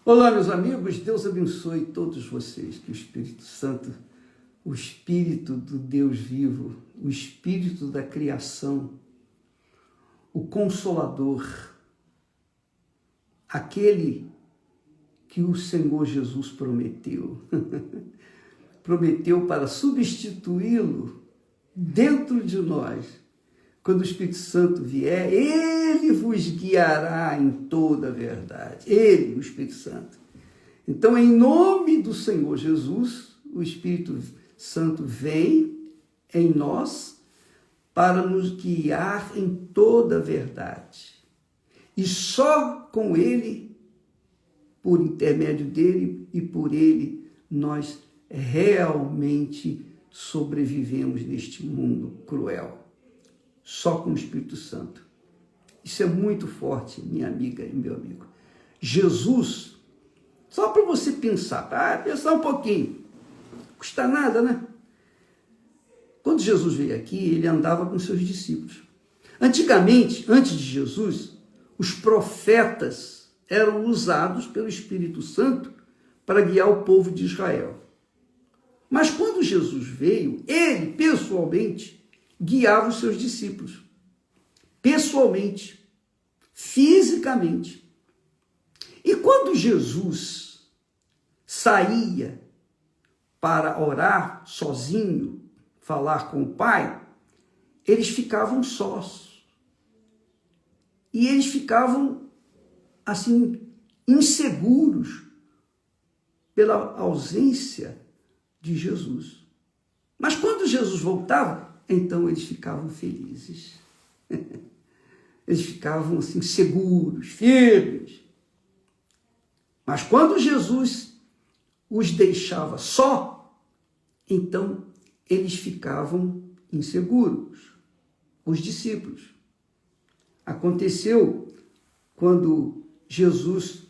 Olá, meus amigos, Deus abençoe todos vocês, que o Espírito Santo, o Espírito do Deus vivo, o Espírito da criação, o Consolador, aquele que o Senhor Jesus prometeu, prometeu para substituí-lo dentro de nós. Quando o Espírito Santo vier, ele vos guiará em toda a verdade. Ele, o Espírito Santo. Então, em nome do Senhor Jesus, o Espírito Santo vem em nós para nos guiar em toda a verdade. E só com ele, por intermédio dele e por ele, nós realmente sobrevivemos neste mundo cruel. Só com o Espírito Santo. Isso é muito forte, minha amiga e meu amigo. Jesus, só para você pensar, pensar um pouquinho, custa nada, né? Quando Jesus veio aqui, ele andava com seus discípulos. Antigamente, antes de Jesus, os profetas eram usados pelo Espírito Santo para guiar o povo de Israel. Mas quando Jesus veio, ele, pessoalmente, guiava os seus discípulos, pessoalmente, fisicamente. E quando Jesus saía para orar sozinho, falar com o Pai, eles ficavam sós. E eles ficavam, assim, inseguros pela ausência de Jesus. Mas quando Jesus voltava, então eles ficavam felizes. Eles ficavam assim seguros, firmes. Mas quando Jesus os deixava só, então eles ficavam inseguros, os discípulos. Aconteceu quando Jesus,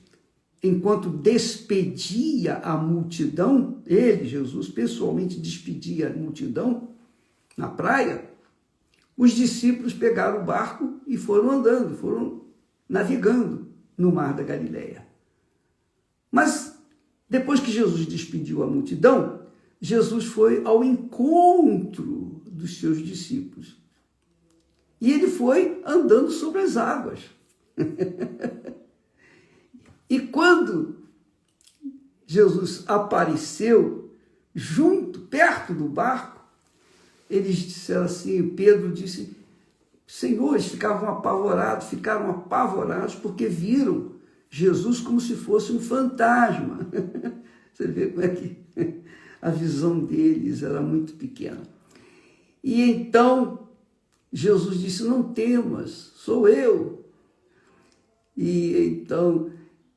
enquanto despedia a multidão, ele, Jesus, pessoalmente despedia a multidão, na praia, os discípulos pegaram o barco e foram andando, foram navegando no mar da Galileia. Mas, depois que Jesus despediu a multidão, Jesus foi ao encontro dos seus discípulos. E ele foi andando sobre as águas. E quando Jesus apareceu perto do barco, eles disseram assim, Pedro disse, Senhor, eles ficaram apavorados porque viram Jesus como se fosse um fantasma. Você vê como é que a visão deles era muito pequena. E então Jesus disse, não temas, sou eu. E então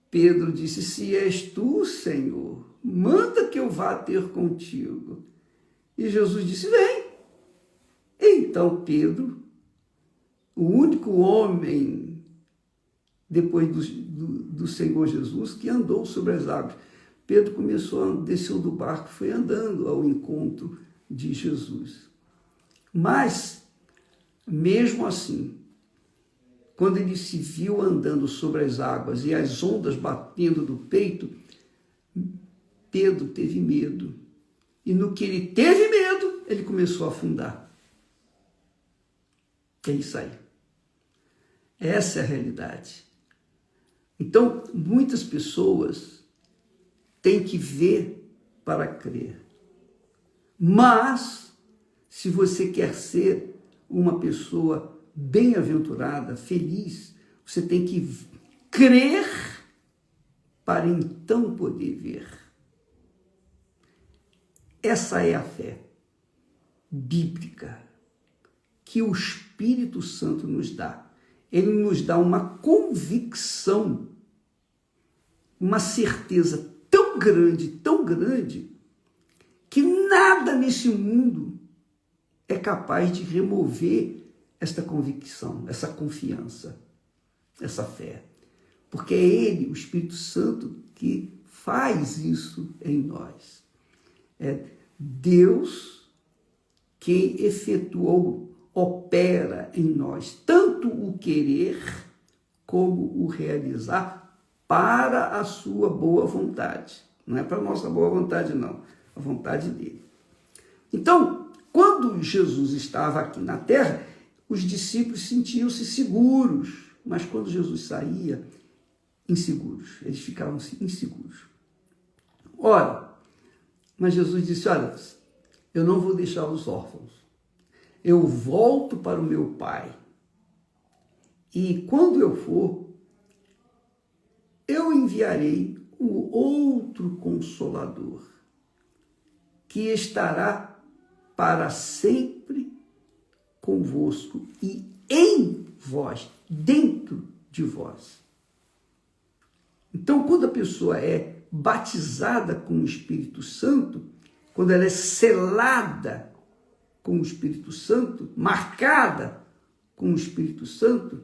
Pedro disse, se és tu, Senhor, manda que eu vá ter contigo. E Jesus disse, vem. Então Pedro, o único homem, depois do Senhor Jesus, que andou sobre as águas, Pedro desceu do barco, foi andando ao encontro de Jesus. Mas, mesmo assim, quando ele se viu andando sobre as águas e as ondas batendo do peito, Pedro teve medo. E no que ele teve medo, ele começou a afundar. É isso aí. Essa é a realidade. Então, muitas pessoas têm que ver para crer. Mas, se você quer ser uma pessoa bem-aventurada, feliz, você tem que crer para então poder ver. Essa é a fé bíblica que o Espírito Santo nos dá. Ele nos dá uma convicção, uma certeza tão grande, que nada nesse mundo é capaz de remover esta convicção, essa confiança, essa fé. Porque é Ele, o Espírito Santo, que faz isso em nós. É Deus quem opera em nós tanto o querer como o realizar para a sua boa vontade. Não é para a nossa boa vontade, não. A vontade dele. Então, quando Jesus estava aqui na terra, os discípulos sentiam-se seguros, mas quando Jesus saía, inseguros. Eles ficavam inseguros. Ora, mas Jesus disse, olha, eu não vou deixar os órfãos. Eu volto para o meu Pai. E quando eu for, eu enviarei o outro Consolador, que estará para sempre convosco e em vós, dentro de vós. Então, quando a pessoa é batizada com o Espírito Santo, quando ela é selada com o Espírito Santo, marcada com o Espírito Santo,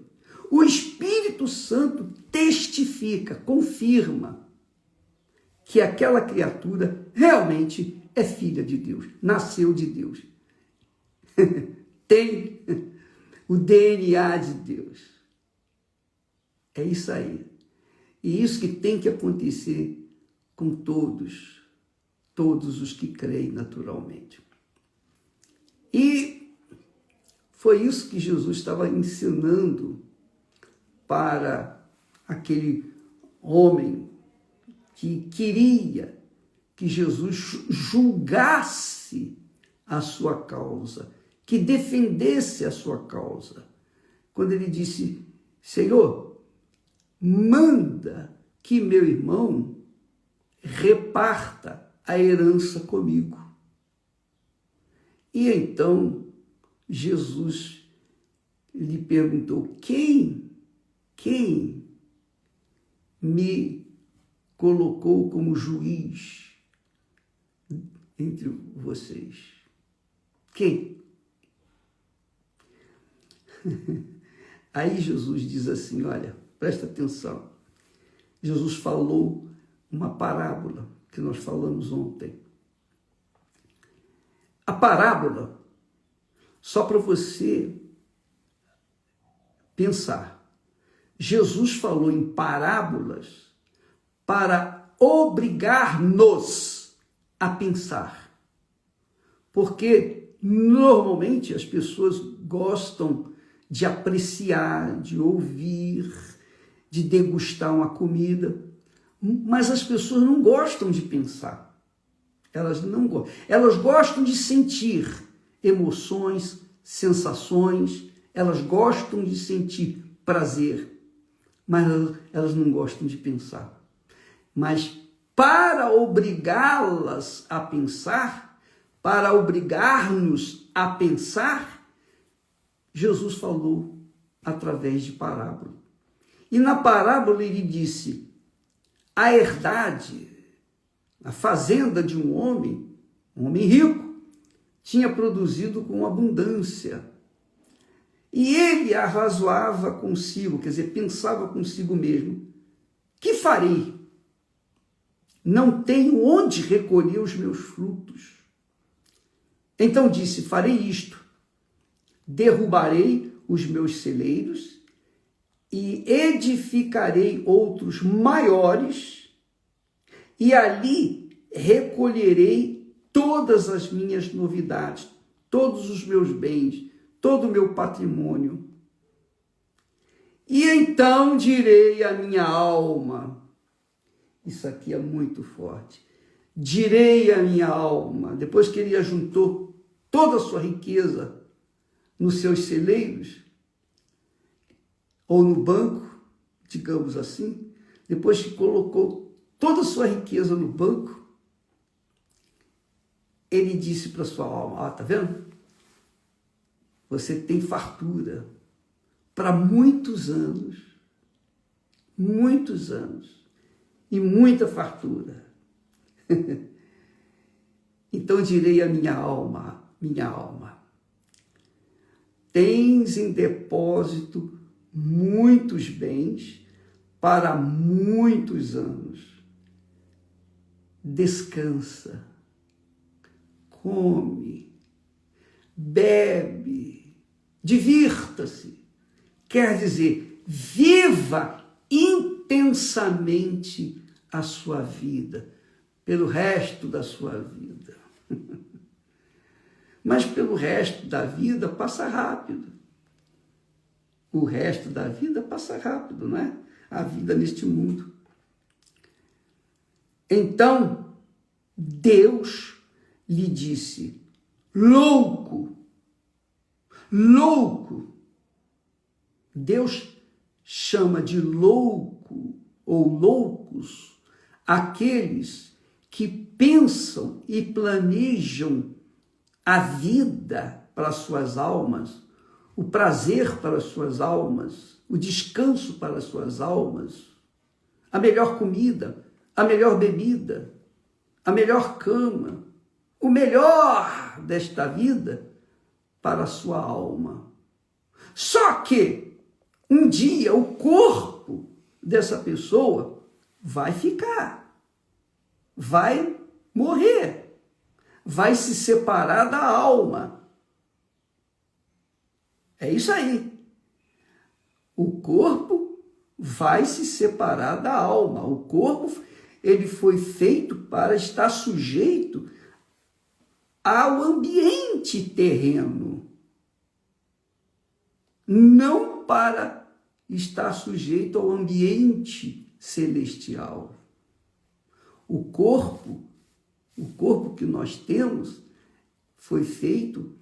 o Espírito Santo testifica, confirma que aquela criatura realmente é filha de Deus, nasceu de Deus. Tem o DNA de Deus. É isso aí. E isso que tem que acontecer com todos os que creem naturalmente. E foi isso que Jesus estava ensinando para aquele homem que queria que Jesus julgasse a sua causa, que defendesse a sua causa. Quando ele disse, Senhor, manda que meu irmão reparta a herança comigo. E então Jesus lhe perguntou, quem me colocou como juiz entre vocês? Quem? Aí Jesus diz assim, olha, presta atenção. Jesus falou uma parábola que nós falamos ontem. A parábola, só para você pensar, Jesus falou em parábolas para obrigar-nos a pensar. Porque normalmente as pessoas gostam de apreciar, de ouvir, de degustar uma comida, mas as pessoas não gostam de pensar. Elas não gostam. Elas gostam de sentir emoções, sensações, elas gostam de sentir prazer, mas elas não gostam de pensar. Mas para obrigá-las a pensar, para obrigar-nos a pensar, Jesus falou através de parábola. E na parábola ele disse, a herdade, a fazenda de um homem rico, tinha produzido com abundância. E ele arrazoava consigo, quer dizer, pensava consigo mesmo, que farei? Não tenho onde recolher os meus frutos. Então disse, farei isto, derrubarei os meus celeiros e edificarei outros maiores, e ali recolherei todas as minhas novidades, todos os meus bens, todo o meu patrimônio. E então direi à minha alma, isso aqui é muito forte, direi à minha alma, depois que ele ajuntou toda a sua riqueza nos seus celeiros, ou no banco, digamos assim, depois que colocou toda a sua riqueza no banco, ele disse para sua alma, ó, tá vendo? Você tem fartura para muitos anos, e muita fartura. Então direi à minha alma, tens em depósito muitos bens para muitos anos. Descansa, come, bebe, divirta-se. Quer dizer, viva intensamente intensamente a sua vida, pelo resto da sua vida. Mas pelo resto da vida passa rápido. O resto da vida passa rápido, não é? A vida neste mundo. Então, Deus lhe disse: louco, louco. Deus chama de louco ou loucos aqueles que pensam e planejam a vida para suas almas, o prazer para suas almas, o descanso para suas almas, a melhor comida, a melhor bebida, a melhor cama, o melhor desta vida para a sua alma. Só que um dia o corpo dessa pessoa vai ficar, vai morrer, vai se separar da alma. É isso aí. O corpo vai se separar da alma. O corpo, ele foi feito para estar sujeito ao ambiente terreno, não para estar sujeito ao ambiente celestial. O corpo que nós temos foi feito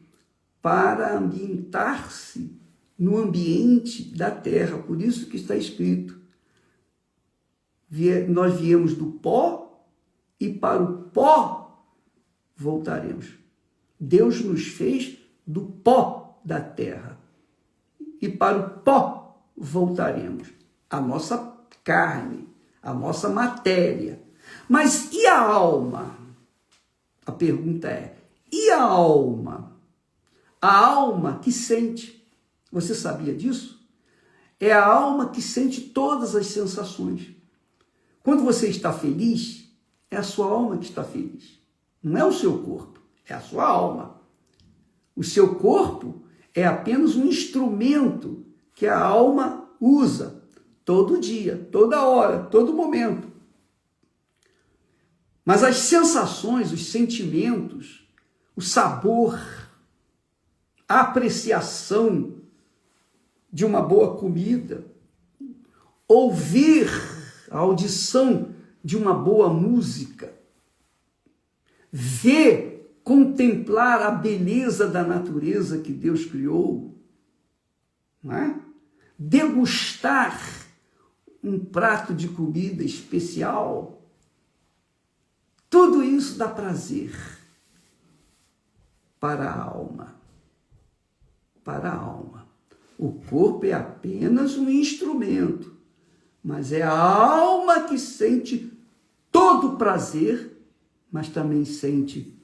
para ambientar-se no ambiente da terra. Por isso que está escrito: nós viemos do pó e para o pó voltaremos. Deus nos fez do pó da terra e para o pó voltaremos. A nossa carne, a nossa matéria. Mas e a alma? A pergunta é: e a alma? A alma que sente. Você sabia disso? É a alma que sente todas as sensações. Quando você está feliz, é a sua alma que está feliz. Não é o seu corpo, é a sua alma. O seu corpo é apenas um instrumento que a alma usa todo dia, toda hora, todo momento. Mas as sensações, os sentimentos, o sabor, a apreciação de uma boa comida, ouvir a audição de uma boa música, ver, contemplar a beleza da natureza que Deus criou, não é? Degustar um prato de comida especial, tudo isso dá prazer para a alma. Para a alma. O corpo é apenas um instrumento, mas é a alma que sente todo o prazer, mas também sente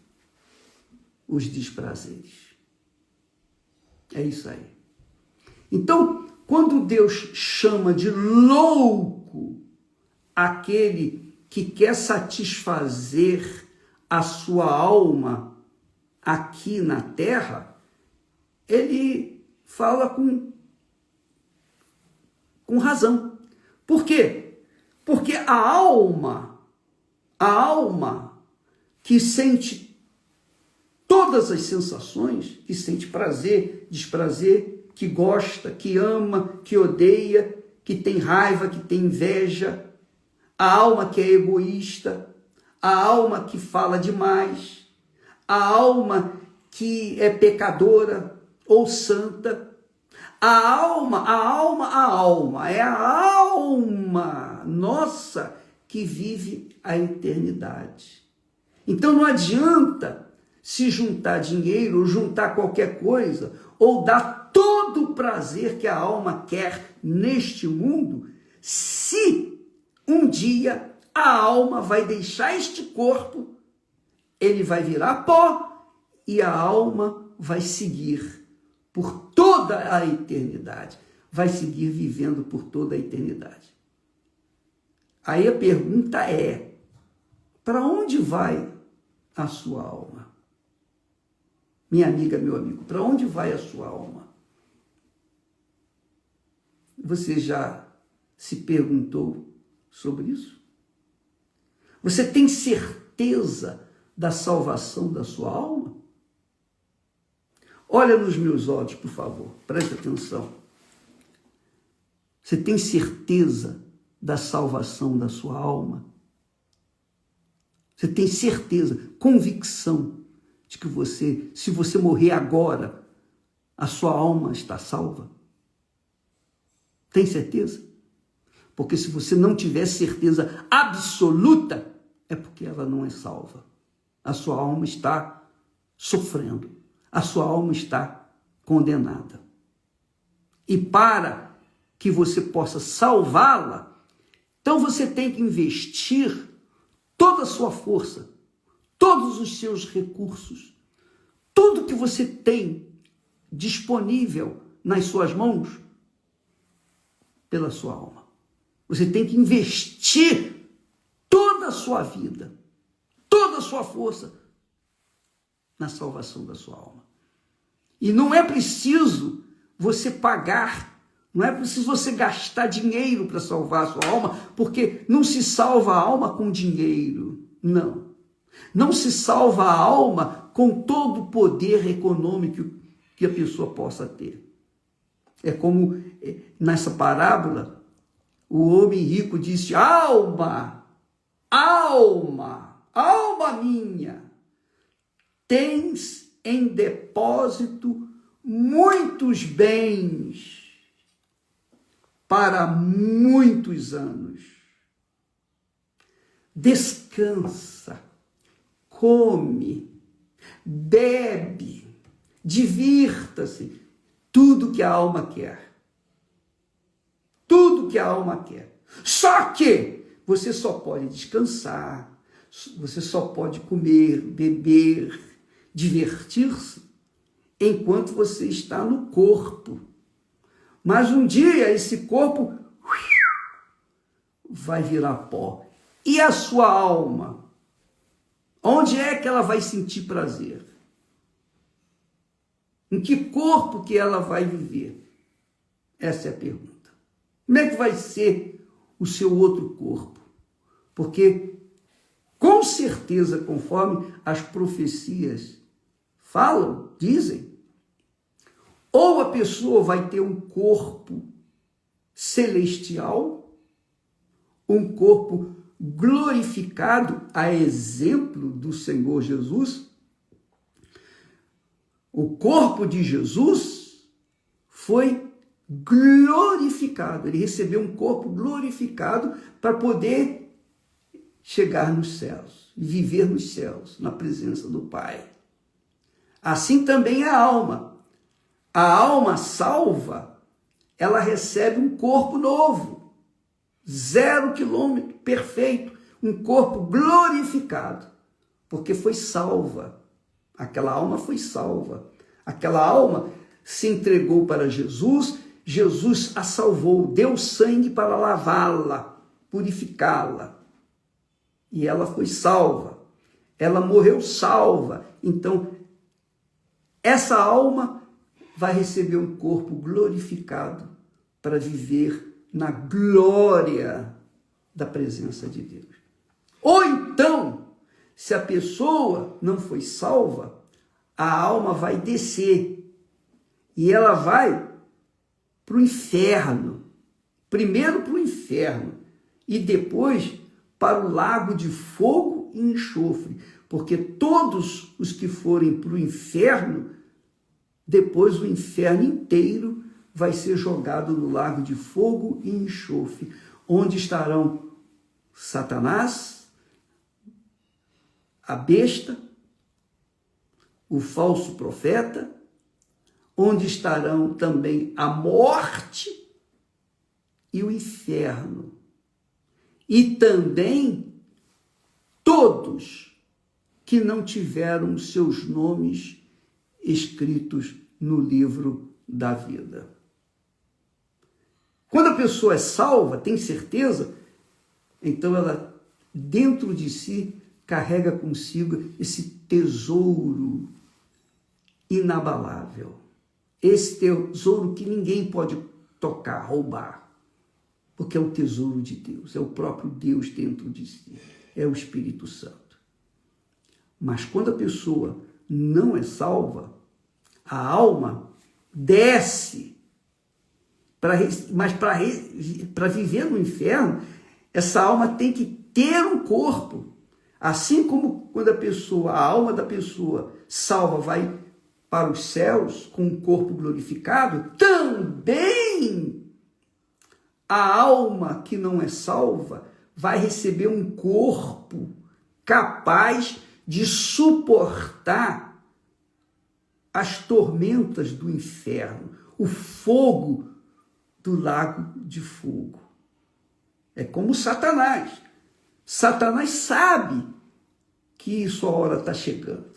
os desprazeres. É isso aí. Então, quando Deus chama de louco aquele que quer satisfazer a sua alma aqui na terra, ele fala com razão. Por quê? Porque a alma que sente todas as sensações, que sente prazer, desprazer, que gosta, que ama, que odeia, que tem raiva, que tem inveja, a alma que é egoísta, a alma que fala demais, a alma que é pecadora ou santa, a alma é a alma nossa que vive a eternidade. Então não adianta se juntar dinheiro, ou juntar qualquer coisa, ou dar todo o prazer que a alma quer neste mundo, se um dia a alma vai deixar este corpo, ele vai virar pó e a alma vai seguir por toda a eternidade, vai seguir vivendo por toda a eternidade. Aí a pergunta é: para onde vai a sua alma? Minha amiga, meu amigo, para onde vai a sua alma? Você já se perguntou sobre isso? Você tem certeza da salvação da sua alma? Olha nos meus olhos, por favor, preste atenção. Você tem certeza da salvação da sua alma? Você tem certeza, convicção de que você, se você morrer agora, a sua alma está salva? Tem certeza? Porque se você não tiver certeza absoluta, é porque ela não é salva. A sua alma está sofrendo. A sua alma está condenada. E para que você possa salvá-la, então você tem que investir toda a sua força, todos os seus recursos, tudo que você tem disponível nas suas mãos pela sua alma. Você tem que investir toda a sua vida, toda a sua força na salvação da sua alma. E não é preciso você pagar, não é preciso você gastar dinheiro para salvar a sua alma, porque não se salva a alma com dinheiro, não. Não se salva a alma com todo o poder econômico que a pessoa possa ter. É como nessa parábola, o homem rico disse: alma, alma, alma minha, tens em depósito muitos bens para muitos anos. Descansa, come, bebe, divirta-se, tudo que a alma quer. Tudo que a alma quer. Só que você só pode descansar, você só pode comer, beber, divertir-se enquanto você está no corpo. Mas um dia esse corpo vai virar pó. E a sua alma? Onde é que ela vai sentir prazer? Em que corpo que ela vai viver? Essa é a pergunta. Como é que vai ser o seu outro corpo? Porque, com certeza, conforme as profecias falam, dizem, ou a pessoa vai ter um corpo celestial, um corpo glorificado, a exemplo do Senhor Jesus. O corpo de Jesus foi glorificado, ele recebeu um corpo glorificado para poder chegar nos céus e viver nos céus, na presença do Pai. Assim também a alma. A alma salva, ela recebe um corpo novo, 0 quilômetro, perfeito, um corpo glorificado, porque foi salva. Aquela alma foi salva. Aquela alma se entregou para Jesus, Jesus a salvou, deu sangue para lavá-la, purificá-la. E ela foi salva. Ela morreu salva. Então, essa alma vai receber um corpo glorificado para viver na glória da presença de Deus. Ou então, se a pessoa não foi salva, a alma vai descer e ela vai para o inferno. Primeiro para o inferno e depois para o lago de fogo e enxofre. Porque todos os que forem para o inferno, depois o inferno inteiro vai ser jogado no lago de fogo e enxofre, onde estarão Satanás, a besta, o falso profeta, onde estarão também a morte e o inferno. E também todos que não tiveram seus nomes escritos no livro da vida. Quando a pessoa é salva, tem certeza, então ela, dentro de si, carrega consigo esse tesouro inabalável. Esse tesouro que ninguém pode tocar, roubar. porque é o tesouro de Deus, é o próprio Deus dentro de si, é o Espírito Santo. Mas quando a pessoa não é salva, a alma desce, mas para viver no inferno, essa alma tem que ter um corpo. Assim como quando a alma da pessoa salva vai para os céus com um corpo glorificado, também a alma que não é salva vai receber um corpo capaz de suportar as tormentas do inferno, o fogo do lago de fogo. É como Satanás. Satanás sabe que sua hora está chegando.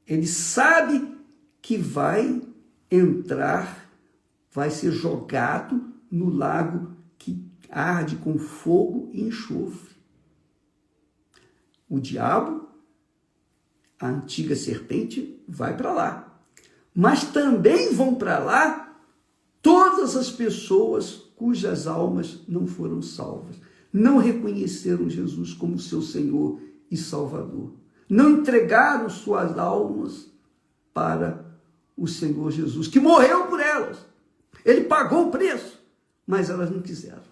Ele sabe que vai entrar, vai ser jogado no lago que arde com fogo e enxofre. O diabo, a antiga serpente, vai para lá. Mas também vão para lá todas as pessoas cujas almas não foram salvas, não reconheceram Jesus como seu Senhor e Salvador, não entregaram suas almas para o Senhor Jesus, que morreu por elas. Ele pagou o preço, mas elas não quiseram.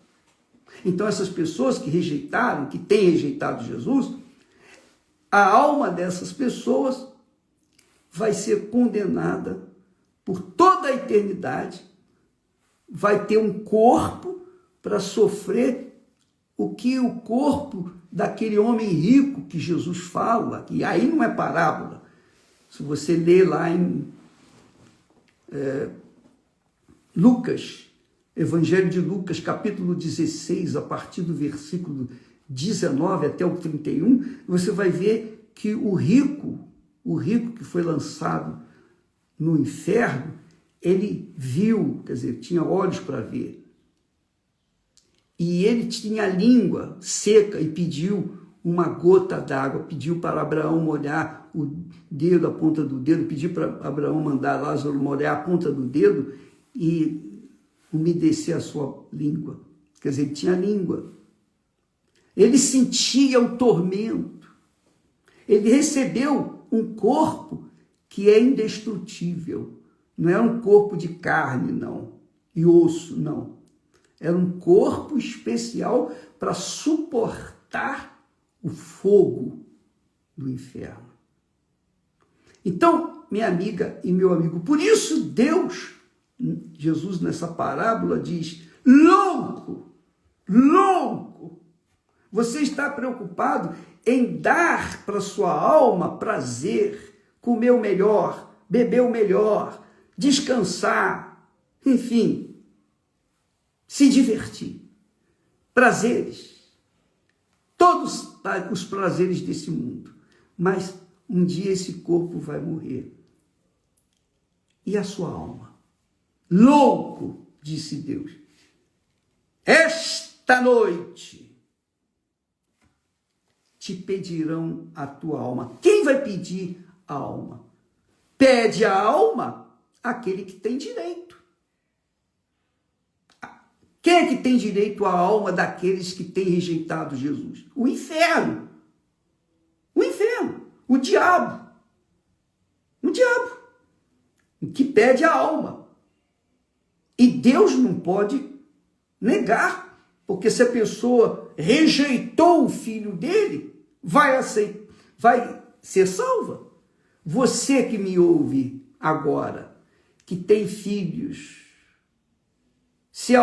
Então essas pessoas que rejeitaram, que têm rejeitado Jesus, a alma dessas pessoas vai ser condenada por toda a eternidade, vai ter um corpo para sofrer o que o corpo daquele homem rico que Jesus fala, que aí não é parábola. Se você ler lá em Lucas, Evangelho de Lucas, capítulo 16, a partir do versículo 19 até o 31, você vai ver que o rico que foi lançado no inferno, ele viu, quer dizer, tinha olhos para ver. E ele tinha a língua seca e pediu uma gota d'água, pediu para Abraão molhar o dedo, a ponta do dedo, pediu para Abraão mandar Lázaro molhar a ponta do dedo e umedecer a sua língua. Quer dizer, ele tinha língua. Ele sentia o tormento. Ele recebeu um corpo que é indestrutível. Não é um corpo de carne, não, e osso, não. Era um corpo especial para suportar o fogo do inferno. Então, minha amiga e meu amigo, por isso Deus, Jesus nessa parábola diz, louco, louco, você está preocupado em dar para sua alma prazer, comer o melhor, beber o melhor, descansar, enfim, se divertir, prazeres, todos os prazeres desse mundo, mas um dia esse corpo vai morrer. E a sua alma? Louco, disse Deus, esta noite te pedirão a tua alma. Quem vai pedir a alma? Pede a alma aquele que tem direito. Quem é que tem direito à alma daqueles que têm rejeitado Jesus? O inferno. O inferno. O diabo. O diabo. Que pede a alma. E Deus não pode negar, porque se a pessoa rejeitou o filho dele, vai ser salva. Você que me ouve agora, que tem filhos, se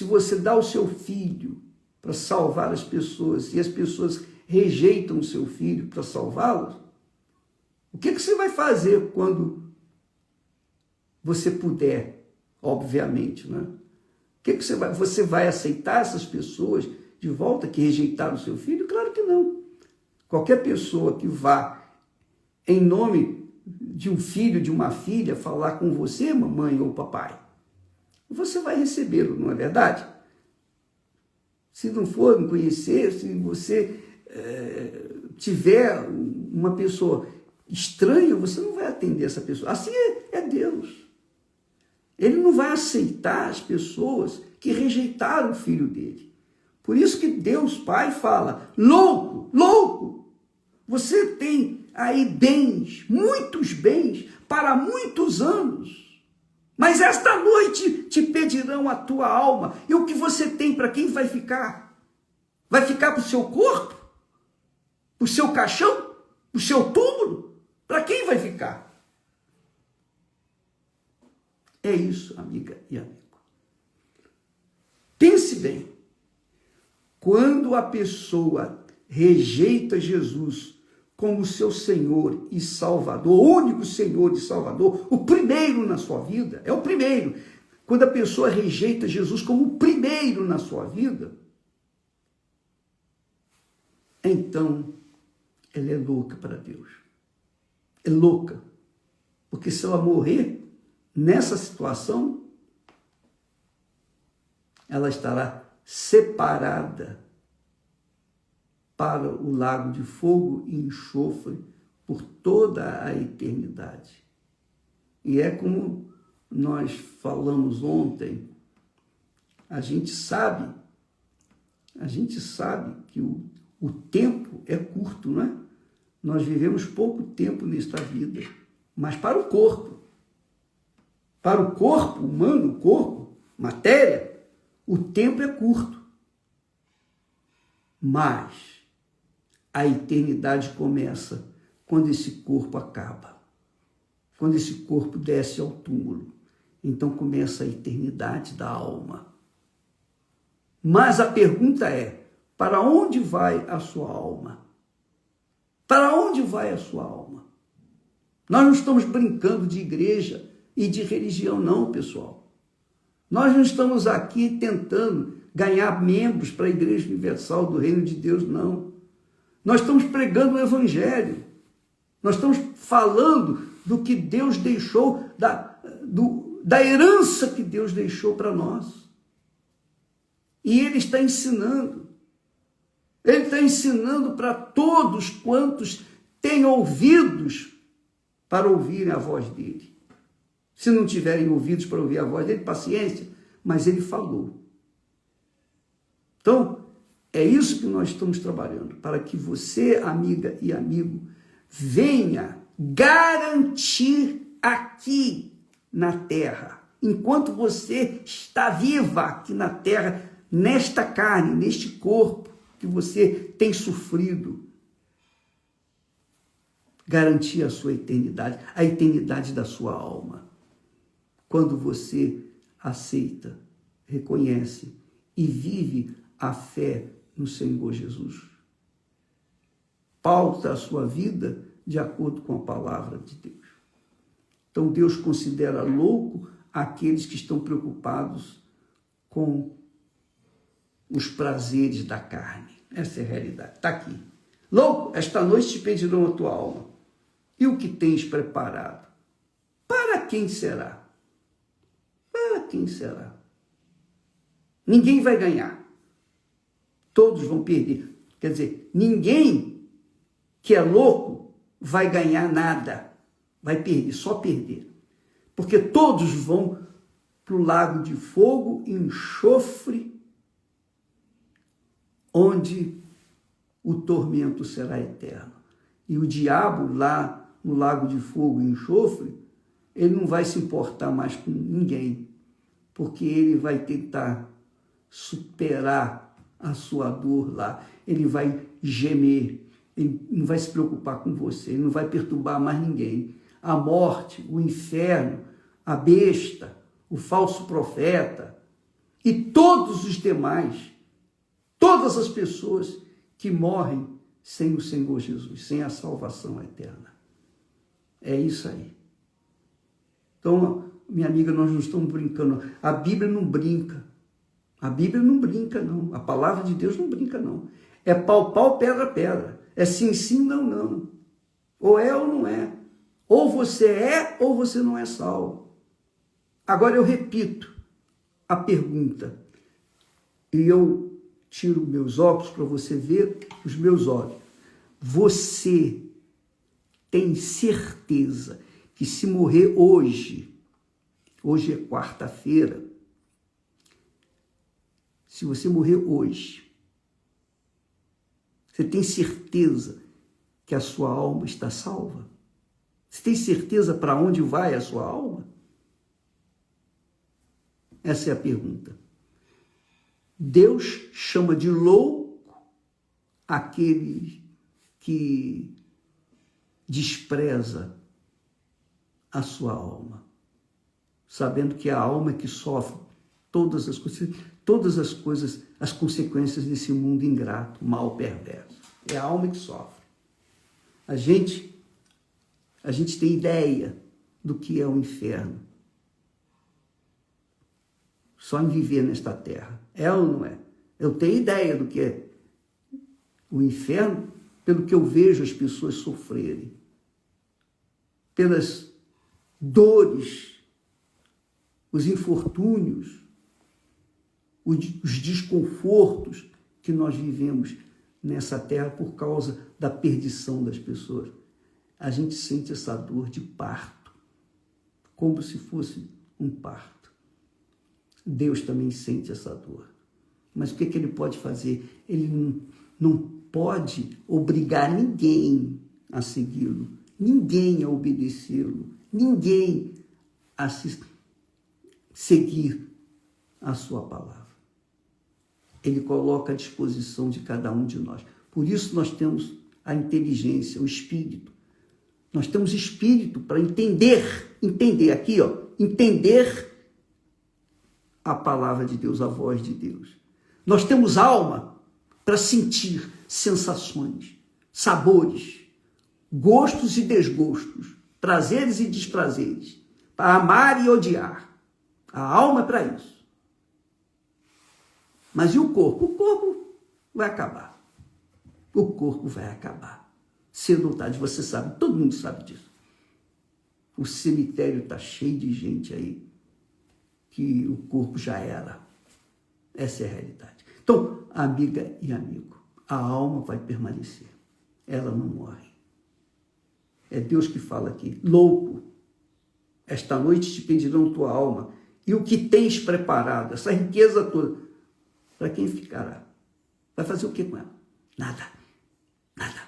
você dá o seu filho para salvar as pessoas e as pessoas rejeitam o seu filho para salvá-los, o que você vai fazer quando você puder, obviamente, né? Você vai aceitar essas pessoas de volta que rejeitaram o seu filho? Claro que não. Qualquer pessoa que vá em nome de um filho, de uma filha, falar com você, mamãe ou papai, você vai recebê-lo, não é verdade? Se não for me conhecer, se você tiver uma pessoa estranha, você não vai atender essa pessoa. Assim é Deus. Ele não vai aceitar as pessoas que rejeitaram o filho dele. Por isso que Deus Pai fala, louco, louco, você tem aí bens, muitos bens, para muitos anos, mas esta noite te pedirão a tua alma. E o que você tem, para quem vai ficar? Vai ficar para o seu corpo? Para o seu caixão? Para o seu túmulo? Para quem vai ficar? É isso, amiga e amigo. Pense bem. Quando a pessoa rejeita Jesus como seu Senhor e Salvador, o único Senhor e Salvador, o primeiro na sua vida, é o primeiro. Quando a pessoa rejeita Jesus como o primeiro na sua vida, então ela é louca para Deus. É louca. Porque se ela morrer nessa situação, ela estará separada para o lago de fogo e enxofre por toda a eternidade. E é como nós falamos ontem, a gente sabe que o tempo é curto, não é? Nós vivemos pouco tempo nesta vida, mas para o corpo humano, o corpo, matéria, o tempo é curto. Mas a eternidade começa quando esse corpo acaba, quando esse corpo desce ao túmulo. Então começa a eternidade da alma. Mas a pergunta é, para onde vai a sua alma? Para onde vai a sua alma? Nós não estamos brincando de igreja e de religião, não, pessoal. Nós não estamos aqui tentando ganhar membros para a Igreja Universal do Reino de Deus, não. Nós estamos pregando o Evangelho. Nós estamos falando do que Deus deixou, da herança que Deus deixou para nós. E Ele está ensinando. Ele está ensinando para todos quantos têm ouvidos para ouvirem a voz dele. Se não tiverem ouvidos para ouvir a voz dele, paciência, mas ele falou. Então, é isso que nós estamos trabalhando, para que você, amiga e amigo, venha garantir aqui na terra, enquanto você está viva aqui na terra, nesta carne, neste corpo que você tem sofrido, garantir a sua eternidade, a eternidade da sua alma. Quando você aceita, reconhece e vive a fé no Senhor Jesus. Pauta a sua vida de acordo com a palavra de Deus. Então Deus considera louco aqueles que estão preocupados com os prazeres da carne. Essa é a realidade. Está aqui. Louco, esta noite te pedirão a tua alma. E o que tens preparado? Para quem será? Para quem será? Ninguém vai ganhar. Todos vão perder. Quer dizer, ninguém que é louco vai ganhar nada. Vai perder, só perder. Porque todos vão para o lago de fogo e enxofre, onde o tormento será eterno. E o diabo lá no lago de fogo e enxofre, ele não vai se importar mais com ninguém, porque ele vai tentar superar a sua dor lá, ele vai gemer, ele não vai se preocupar com você, ele não vai perturbar mais ninguém. A morte, o inferno, a besta, o falso profeta e todos os demais, todas as pessoas que morrem sem o Senhor Jesus, sem a salvação eterna. É isso aí. Então, minha amiga, nós não estamos brincando. A Bíblia não brinca. A Bíblia não brinca, não. A palavra de Deus não brinca, não. É pau, pau, pedra, pedra. É sim, sim, não, não. Ou é ou não é. Ou você é ou você não é salvo. Agora eu repito a pergunta. E eu tiro meus óculos para você ver os meus olhos. Você tem certeza que se morrer hoje, Hoje é quarta-feira. Se você morrer hoje, você tem certeza que a sua alma está salva? Você tem certeza para onde vai a sua alma? Essa é a pergunta. Deus chama de louco aquele que despreza a sua alma, sabendo que é a alma que sofre todas as coisas, as consequências desse mundo ingrato, mal, perverso. É a alma que sofre. A gente tem ideia do que é o inferno, só em viver nesta terra. É ou não é? Eu tenho ideia do que é o inferno pelo que eu vejo as pessoas sofrerem, pelas dores, os infortúnios, os desconfortos que nós vivemos nessa terra por causa da perdição das pessoas. A gente sente essa dor de parto, como se fosse um parto. Deus também sente essa dor. Mas o que ele pode fazer? Ele não pode obrigar ninguém a segui-lo, ninguém a obedecê-lo, ninguém a seguir a sua palavra. Ele coloca à disposição de cada um de nós. Por isso nós temos a inteligência, o espírito. Nós temos espírito para entender aqui, entender a palavra de Deus, a voz de Deus. Nós temos alma para sentir sensações, sabores, gostos e desgostos, prazeres e desprazeres, para amar e odiar. A alma é para isso. Mas e o corpo? O corpo vai acabar. O corpo vai acabar. Cedo ou tarde, você sabe, todo mundo sabe disso. O cemitério está cheio de gente aí que o corpo já era. Essa é a realidade. Então, amiga e amigo, a alma vai permanecer. Ela não morre. É Deus que fala aqui. Louco, esta noite te pedirão tua alma. E o que tens preparado, essa riqueza toda, para quem ficará? Vai fazer o que com ela? Nada. Nada.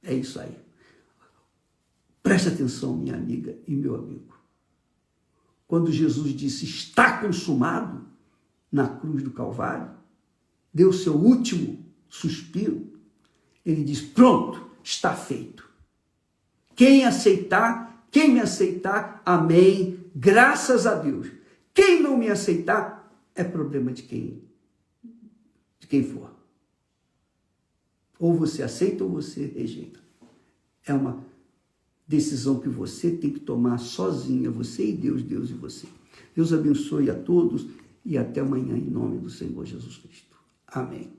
É isso aí. Preste atenção, minha amiga e meu amigo. Quando Jesus disse, está consumado, na cruz do Calvário, deu seu último suspiro, ele diz, pronto, está feito. Quem me aceitar, amém, graças a Deus. Quem não me aceitar, é problema de quem for. Ou você aceita ou você rejeita. É uma decisão que você tem que tomar sozinha, você e Deus, Deus e você. Deus abençoe a todos e até amanhã em nome do Senhor Jesus Cristo. Amém.